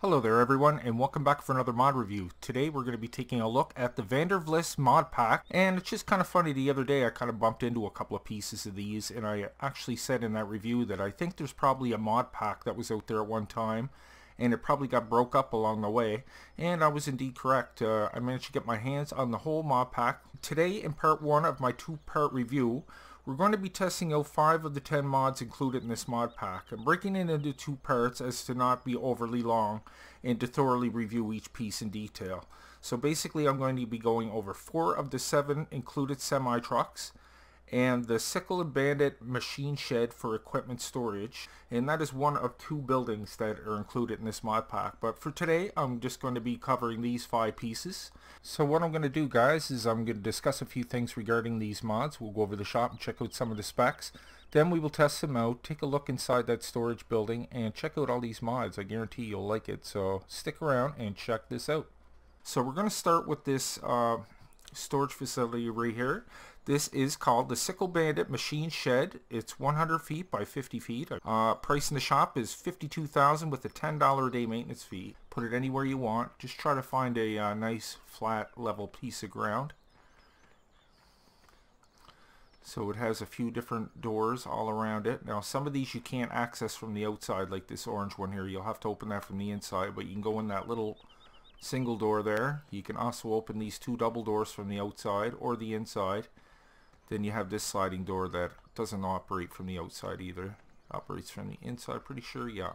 Hello there everyone, and welcome back for another mod review. Today we're going to be taking a look at the Vlist mod pack, and it's just kind of funny, the other day I kind of bumped into a couple of pieces of these, and I actually said in that review that I think there's probably a mod pack that was out there at one time, and it probably got broke up along the way, and I was indeed correct. I managed to get my hands on the whole mod pack. Today, in part 1 of my 2-part review, we're going to be testing out 5 of the 10 mods included in this mod pack. I'm breaking it into 2 parts as to not be overly long and to thoroughly review each piece in detail. So basically I'm going to be going over 4 of the 7 included semi-trucks and the SICKLE and BANDIT machine shed for equipment storage, and that is one of 2 buildings that are included in this mod pack. But for today I'm just going to be covering these 5 pieces. So what I'm going to do, guys, is I'm going to discuss a few things regarding these mods. We'll go over the shop and check out some of the specs. Then we will test them out, take a look inside that storage building, and check out all these mods. I guarantee you'll like it, so stick around and check this out. So we're going to start with this storage facility right here. This is called the SICKLE BANDIT machine shed. It's 100 feet by 50 feet. Price in the shop is $52,000 with a $10 a day maintenance fee. Put it anywhere you want. Just try to find a nice flat level piece of ground. So it has a few different doors all around it. Now some of these you can't access from the outside, like this orange one here. You'll have to open that from the inside, but you can go in that little single door there. You can also open these 2 double doors from the outside or the inside. Then you have this sliding door that doesn't operate from the outside either. Operates from the inside, pretty sure, yeah.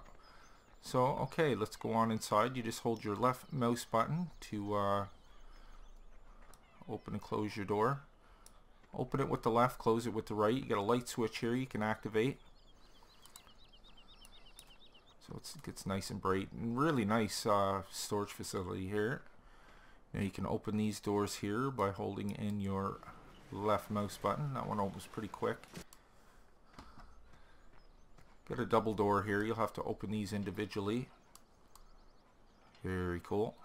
So okay, let's go on inside. You just hold your left mouse button to open and close your door. Open it with the left, close it with the right. You got a light switch here you can activate. So it gets nice and bright. And really nice storage facility here. Now you can open these doors here by holding in your left mouse button. That one opens pretty quick. Got a double door here. You'll have to open these individually. Very cool.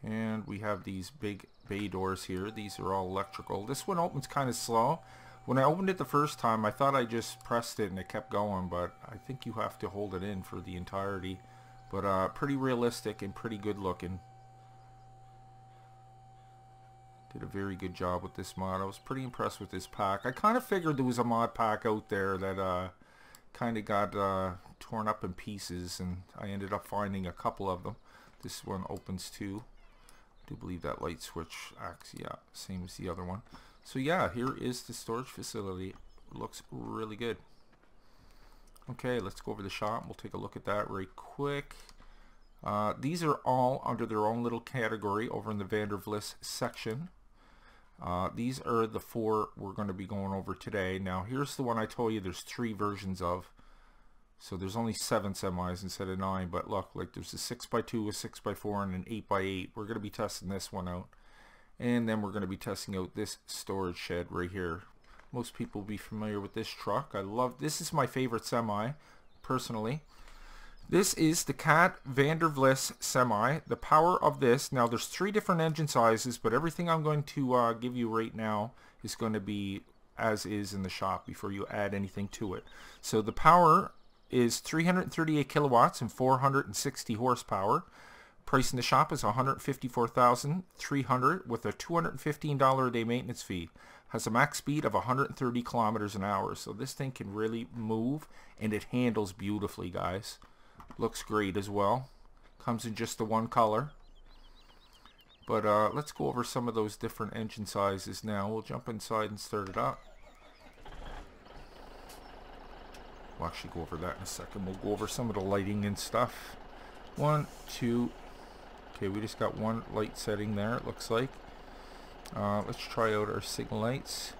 And we have these big bay doors here. These are all electrical. This one opens kind of slow. When I opened it the first time, I thought I just pressed it and it kept going, but I think you have to hold it in for the entirety. But pretty realistic and pretty good looking. Did a very good job with this mod. I was pretty impressed with this pack. I kind of figured there was a mod pack out there that kind of got torn up in pieces, and I ended up finding a couple of them. This one opens too. I do believe that light switch acts, yeah, same as the other one. So yeah, here is the storage facility. It looks really good. Okay, let's go over the shop. We'll take a look at that right quick. These are all under their own little category over in the Vlist section. These are the 4 we're going to be going over today. Now here's the one I told you there's 3 versions of. So there's only 7 semis instead of 9, but look, like there's a 6x2, a 6x4, and an 8x8. We're going to be testing this one out. And then we're going to be testing out this storage shed right here. Most people will be familiar with this truck. This is my favorite semi, personally. This is the CAT Vlist semi. The power of this, now there's 3 different engine sizes, but everything I'm going to give you right now is going to be as is in the shop before you add anything to it. So the power is 338 kilowatts and 460 horsepower. Price in the shop is $154,300 with a $215 a day maintenance fee. Has a max speed of 130 kilometers an hour. So this thing can really move, and it handles beautifully, guys. Looks great as well. Comes in just the one color. But let's go over some of those different engine sizes now. We'll jump inside and start it up. We'll actually go over that in a second. We'll go over some of the lighting and stuff. 1, 2. Okay, we just got 1 light setting there, it looks like. Let's try out our signal lights.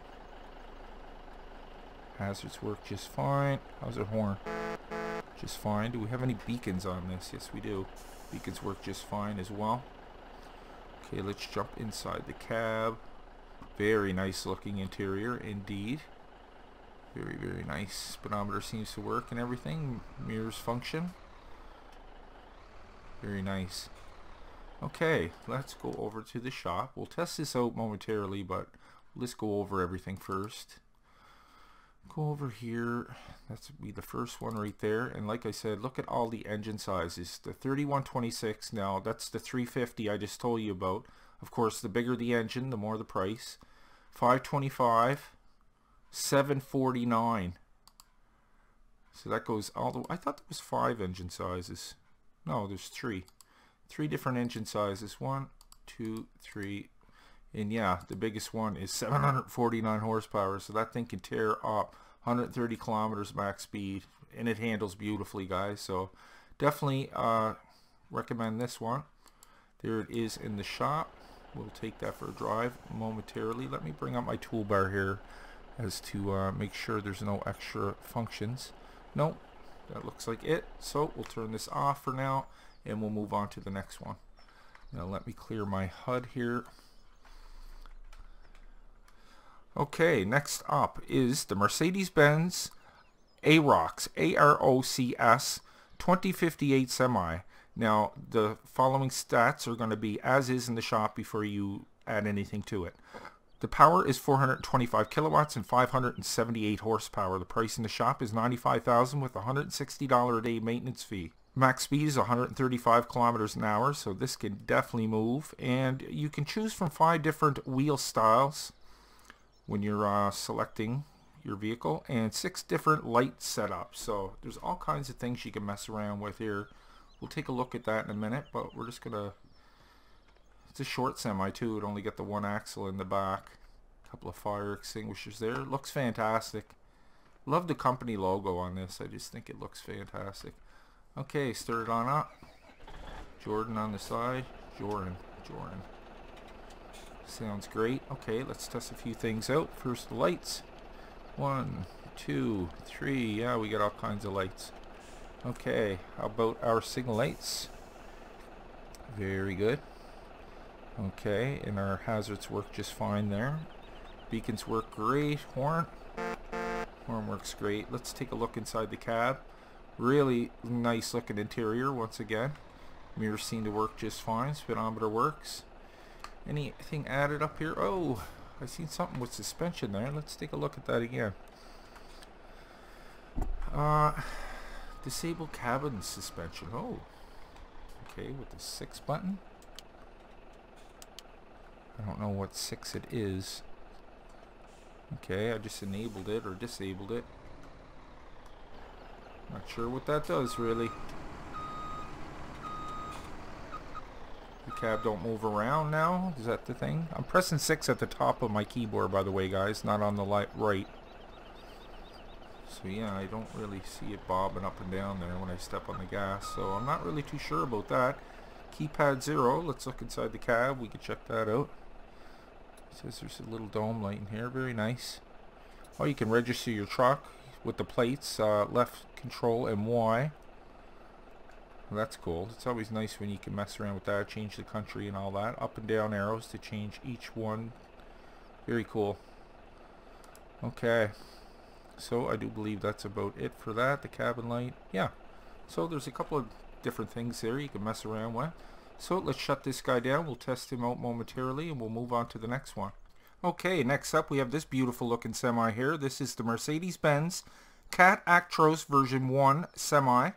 Hazards work just fine. How's our horn? Just fine. Do we have any beacons on this? Yes, we do. Beacons work just fine as well. Okay, let's jump inside the cab. Very nice looking interior indeed. Very, very nice. Speedometer seems to work and everything. Mirrors function. Very nice. Okay, let's go over to the shop. We'll test this out momentarily, but let's go over everything first. Go over here. That's be the first one right there. And like I said, look at all the engine sizes. The 3126, now that's the 350 I just told you about. Of course, the bigger the engine, the more the price. 525, 749. So that goes all the way. I thought there was 5 engine sizes. No, there's 3. 3 different engine sizes. 1, 2, 3. And yeah, the biggest one is 749 horsepower. So that thing can tear up 130 kilometers max speed. And it handles beautifully, guys. So definitely recommend this one. There it is in the shop. We'll take that for a drive momentarily. Let me bring up my toolbar here as to make sure there's no extra functions. Nope, that looks like it. So we'll turn this off for now and we'll move on to the next one. Now let me clear my HUD here. Okay, next up is the Mercedes-Benz AROCS, AROCS 2058 Semi. Now, the following stats are going to be as is in the shop before you add anything to it. The power is 425 kilowatts and 578 horsepower. The price in the shop is $95,000 with a $160 a day maintenance fee. Max speed is 135 kilometers an hour, so this can definitely move. And you can choose from 5 different wheel styles when you're selecting your vehicle, and 6 different light setups. So there's all kinds of things you can mess around with here. We'll take a look at that in a minute, but we're just gonna, it's a short semi too. It only got the 1 axle in the back, a couple of fire extinguishers there. It looks fantastic. Love the company logo on this. I just think it looks fantastic. Okay, start it on up. Jordan on the side. Jordan. Sounds great. Okay, let's test a few things out. First, the lights. 1, 2, 3. Yeah, we got all kinds of lights. Okay, how about our signal lights? Very good. Okay, and our hazards work just fine there. Beacons work great. Horn works great. Let's take a look inside the cab. Really nice looking interior once again. Mirrors seem to work just fine. Speedometer works. Anything added up here? Oh, I seen something with suspension there. Let's take a look at that again. Disable cabin suspension. Oh, okay, with the 6 button. I don't know what 6 it is. Okay, I just enabled it or disabled it. Not sure what that does really. The cab don't move around now. Is that the thing? I'm pressing 6 at the top of my keyboard, by the way, guys, not on the right. So yeah, I don't really see it bobbing up and down there when I step on the gas, so I'm not really too sure about that. Keypad 0, let's look inside the cab, we can check that out. It says there's a little dome light in here, very nice. Oh, you can register your truck with the plates, left control and Y. Well, that's cool. It's always nice when you can mess around with that, change the country and all that. Up and down arrows to change each one. Very cool. Okay. So I do believe that's about it for that. The cabin light. Yeah. So there's a couple of different things there you can mess around with. So let's shut this guy down. We'll test him out momentarily and we'll move on to the next one. Okay, next up we have this beautiful looking semi here. This is the Mercedes-Benz CAT ACTROS version 1 semi.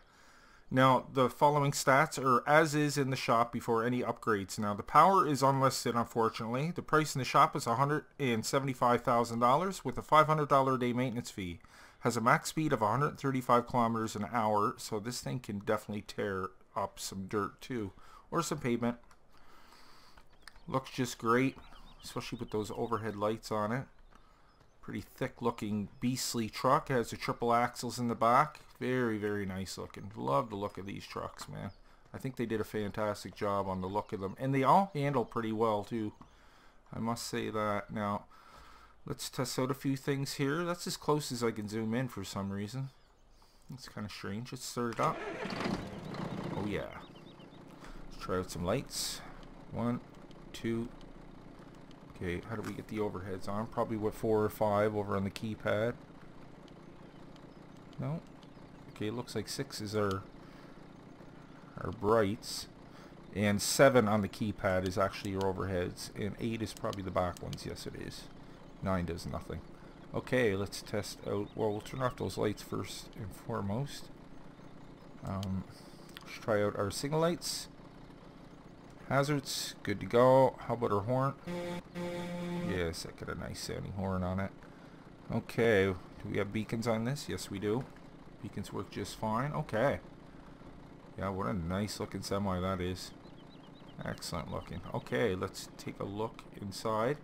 Now the following stats are as is in the shop before any upgrades. Now the power is unlisted, unfortunately. The price in the shop is $175,000 with a $500 a day maintenance fee. Has a max speed of 135 kilometers an hour, so this thing can definitely tear up some dirt too, or some pavement. Looks just great, especially with those overhead lights on it. Pretty thick looking beastly truck. It has the triple axles in the back. Very, very nice looking. Love the look of these trucks, man. I think they did a fantastic job on the look of them. And they all handle pretty well too, I must say that. Now, let's test out a few things here. That's as close as I can zoom in for some reason. It's kind of strange. Let's start it up. Oh yeah. Let's try out some lights. 1, 2. Okay, how do we get the overheads on? Probably with 4 or 5 over on the keypad. No. Okay, it looks like 6 is our brights, and 7 on the keypad is actually your overheads, and 8 is probably the back ones. Yes, it is. 9 does nothing. Okay, let's test out, well, we'll turn off those lights first and foremost. Let's try out our signal lights. Hazards, good to go. How about our horn? Yes, that got a nice sounding horn on it. Okay, do we have beacons on this? Yes, we do. Beacons work just fine. Okay. Yeah, what a nice looking semi that is. Excellent looking. Okay, let's take a look inside.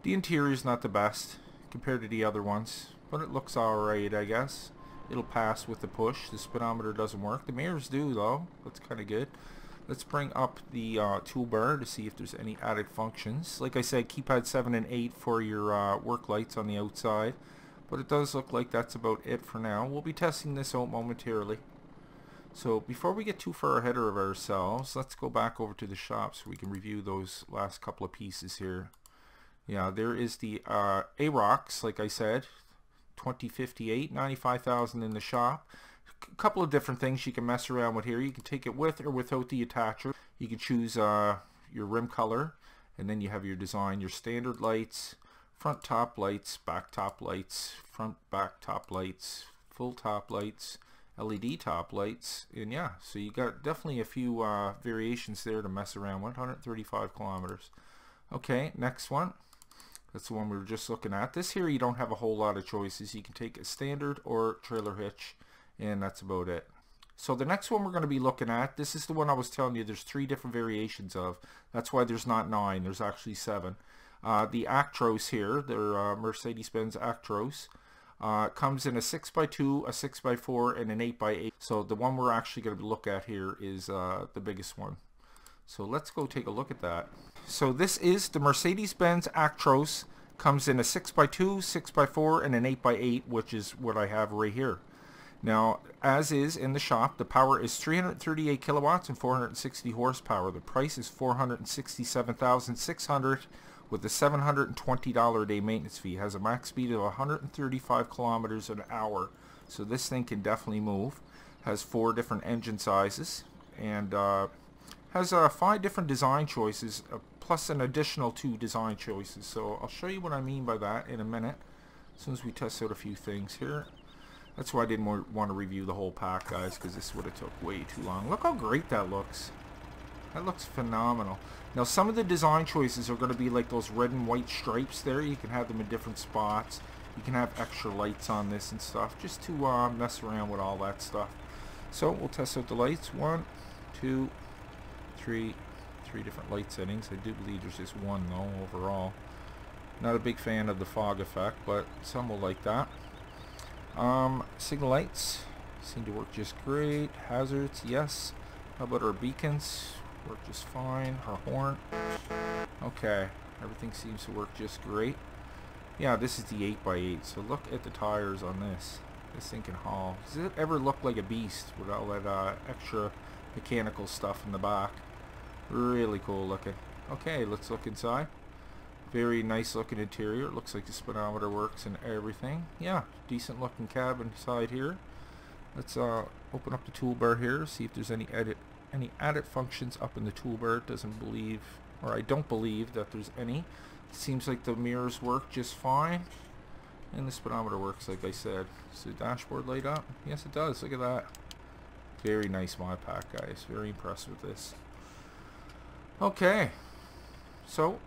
The interior is not the best compared to the other ones, but it looks alright, I guess. It'll pass with the push. The speedometer doesn't work. The mirrors do, though. That's kind of good. Let's bring up the toolbar to see if there's any added functions. Like I said, keypad 7 and 8 for your work lights on the outside. But it does look like that's about it for now. We'll be testing this out momentarily. So before we get too far ahead of ourselves, let's go back over to the shop so we can review those last couple of pieces here. Yeah, there is the AROCS, like I said, 2058, 95,000 in the shop. A couple of different things you can mess around with here. You can take it with or without the attacher. You can choose your rim color, and then you have your design, your standard lights, front top lights, back top lights, front back top lights, full top lights, LED top lights, and yeah, so you got definitely a few variations there to mess around with. 135 kilometers. Okay, next one. That's the one we were just looking at. This here you don't have a whole lot of choices. You can take a standard or trailer hitch, and that's about it. So the next one we're going to be looking at, this is the one I was telling you there's 3 different variations of. That's why there's not 9, there's actually 7. The Actros here, they're Mercedes-Benz Actros. Comes in a 6x2, a 6x4, and an 8x8. So the one we're actually going to look at here is the biggest one. So let's go take a look at that. So this is the Mercedes-Benz Actros. Comes in a 6x2, 6x4, and an 8x8, which is what I have right here. Now, as is in the shop, the power is 338 kilowatts and 460 horsepower. The price is $467,600 with a $720 a day maintenance fee. It has a max speed of 135 kilometers an hour. So this thing can definitely move. Has 4 different engine sizes and has 5 different design choices plus an additional 2 design choices. So I'll show you what I mean by that in a minute as soon as we test out a few things here. That's why I didn't want to review the whole pack, guys, because this would have took way too long. Look how great that looks. That looks phenomenal. Now some of the design choices are going to be like those red and white stripes there. You can have them in different spots. You can have extra lights on this and stuff just to mess around with all that stuff. So we'll test out the lights. 1, 2, 3 different light settings. I do believe there's just one though overall. Not a big fan of the fog effect, but some will like that. Signal lights seem to work just great. Hazards, yes. How about our beacons? Work just fine. Our horn. Okay, everything seems to work just great. Yeah, this is the 8x8, so look at the tires on this. This thing can haul. Does it ever look like a beast with all that extra mechanical stuff in the back? Really cool looking. Okay, let's look inside. Very nice looking interior. It looks like the speedometer works and everything. Yeah, decent looking cab inside here. Let's open up the toolbar here, see if there's any added functions up in the toolbar. It doesn't believe, or I don't believe that there's any. It seems like the mirrors work just fine. And the speedometer works like I said. Does the dashboard light up? Yes it does, look at that. Very nice mod pack, guys. Very impressed with this. Okay. So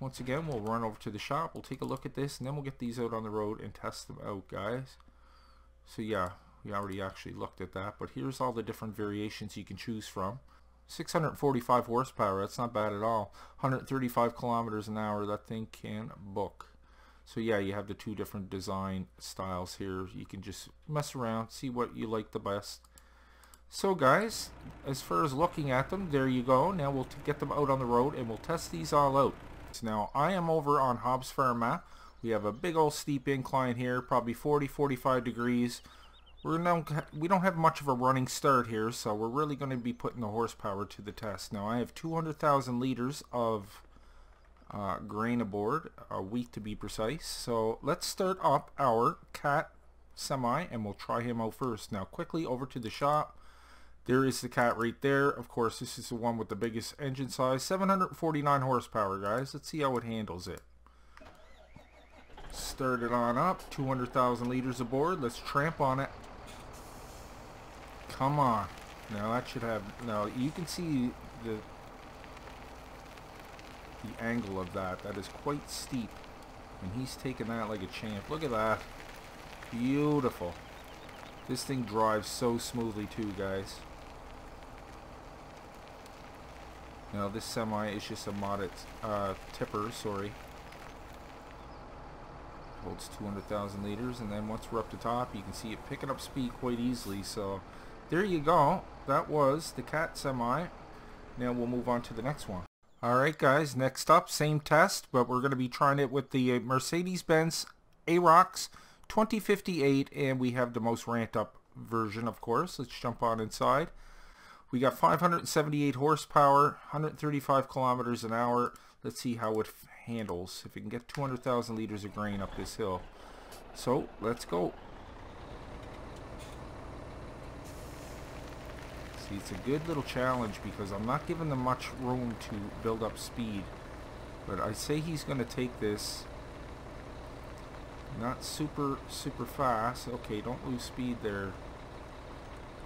once again, we'll run over to the shop, we'll take a look at this, and then we'll get these out on the road and test them out, guys. So yeah, we already actually looked at that, but here's all the different variations you can choose from. 645 horsepower, that's not bad at all. 135 kilometers an hour, that thing can book. So yeah, you have the 2 different design styles here. You can just mess around, see what you like the best. So guys, as far as looking at them, there you go. Now we'll get them out on the road and we'll test these all out. Now I am over on Hobbs Farm map. We have a big old steep incline here, probably 40-45 degrees. We don't have much of a running start here, so we're really going to be putting the horsepower to the test. Now I have 200,000 liters of grain aboard, wheat to be precise. So let's start up our Cat semi and we'll try him out first. Now quickly over to the shop. There is the Cat right there. Of course, this is the one with the biggest engine size. 749 horsepower, guys. Let's see how it handles it. Start it on up. 200,000 liters aboard. Let's tramp on it. Come on. Now that should have... Now you can see the angle of that. That is quite steep. And he's taking that like a champ. Look at that. Beautiful. This thing drives so smoothly too, guys. Now this semi is just a modded tipper, sorry. Holds 200,000 liters, and then once we're up the top, you can see it picking up speed quite easily. So there you go. That was the Cat semi. Now we'll move on to the next one. Alright guys, next up, same test, but we're going to be trying it with the Mercedes-Benz AROCS 2058, and we have the most ramped up version, of course. Let's jump on inside. We got 578 horsepower, 135 kilometers an hour. Let's see how it handles, if it can get 200,000 liters of grain up this hill. So let's go. See, it's a good little challenge because I'm not giving them much room to build up speed, but I say he's going to take this not super fast. Okay, don't lose speed there.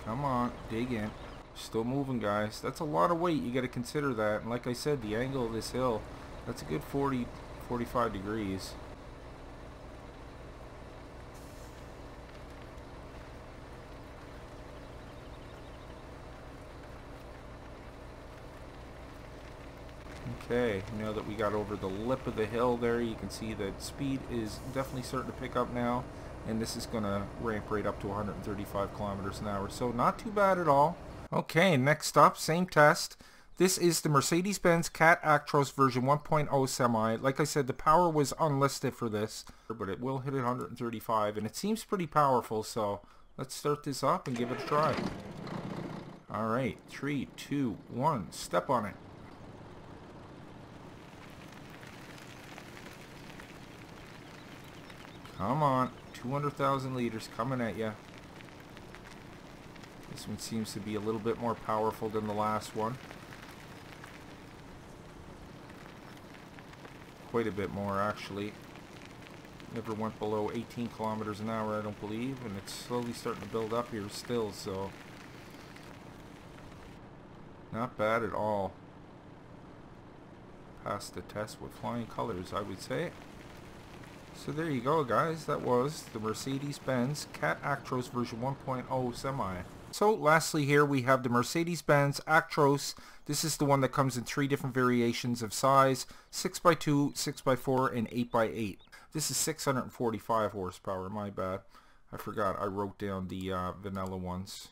Come on, dig in. Still moving, guys. That's a lot of weight. You got to consider that. And like I said, the angle of this hill, that's a good 45 degrees. Okay, now that we got over the lip of the hill there, you can see that speed is definitely starting to pick up now, and this is going to ramp right up to 135 kilometers an hour, so not too bad at all. Okay, next up, same test. This is the Mercedes-Benz CAT ACTROS version 1.0 semi. Like I said, the power was unlisted for this, but it will hit 135, and it seems pretty powerful, so let's start this up and give it a try. Alright, 3, 2, 1, step on it. Come on, 200,000 liters coming at you. This one seems to be a little bit more powerful than the last one. Quite a bit more, actually. Never went below 18 kilometers an hour, I don't believe, and it's slowly starting to build up here still, so not bad at all. Passed the test with flying colors, I would say. So there you go, guys. That was the Mercedes-Benz CAT ACTROS version 1.0 semi. So lastly here we have the Mercedes-Benz Actros. This is the one that comes in 3 different variations of size: 6x2, 6x4, and 8x8. This is 645 horsepower, my bad. I forgot I wrote down the vanilla ones.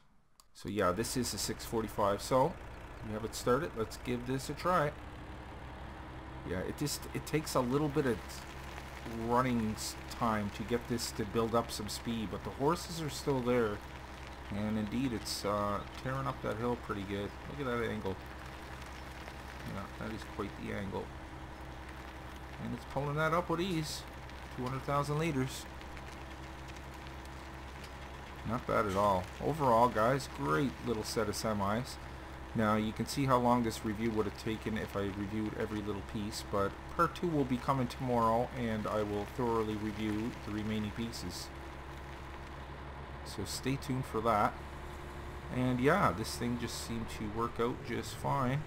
So yeah, this is a 645. So we have it started. Let's give this a try. Yeah, it takes a little bit of running time to get this to build up some speed, but the horses are still there, and indeed it's tearing up that hill pretty good. Look at that angle. Yeah, that is quite the angle, and it's pulling that up with ease. 200,000 liters. Not bad at all. Overall, guys, great little set of semis. Now you can see how long this review would have taken if I reviewed every little piece, but part 2 will be coming tomorrow, and I will thoroughly review the remaining pieces. So stay tuned for that. And yeah, this thing just seemed to work out just fine.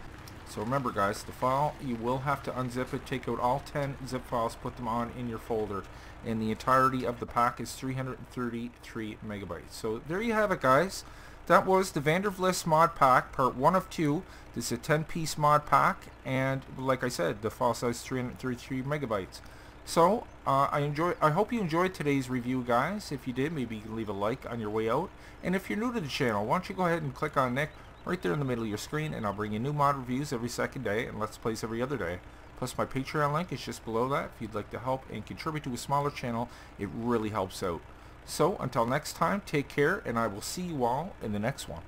So remember, guys, the file, you will have to unzip it, take out all 10 zip files, put them on in your folder, and the entirety of the pack is 333 megabytes. So there you have it, guys. That was the Vlist mod pack, part 1 of 2. This is a 10-piece mod pack, and like I said, the file size is 333 megabytes. So I hope you enjoyed today's review, guys. If you did, maybe you can leave a like on your way out. And if you're new to the channel, why don't you go ahead and click on Nick right there in the middle of your screen, and I'll bring you new mod reviews every second day and Let's Plays every other day. Plus my Patreon link is just below that. If you'd like to help and contribute to a smaller channel, it really helps out. So until next time, take care, and I will see you all in the next one.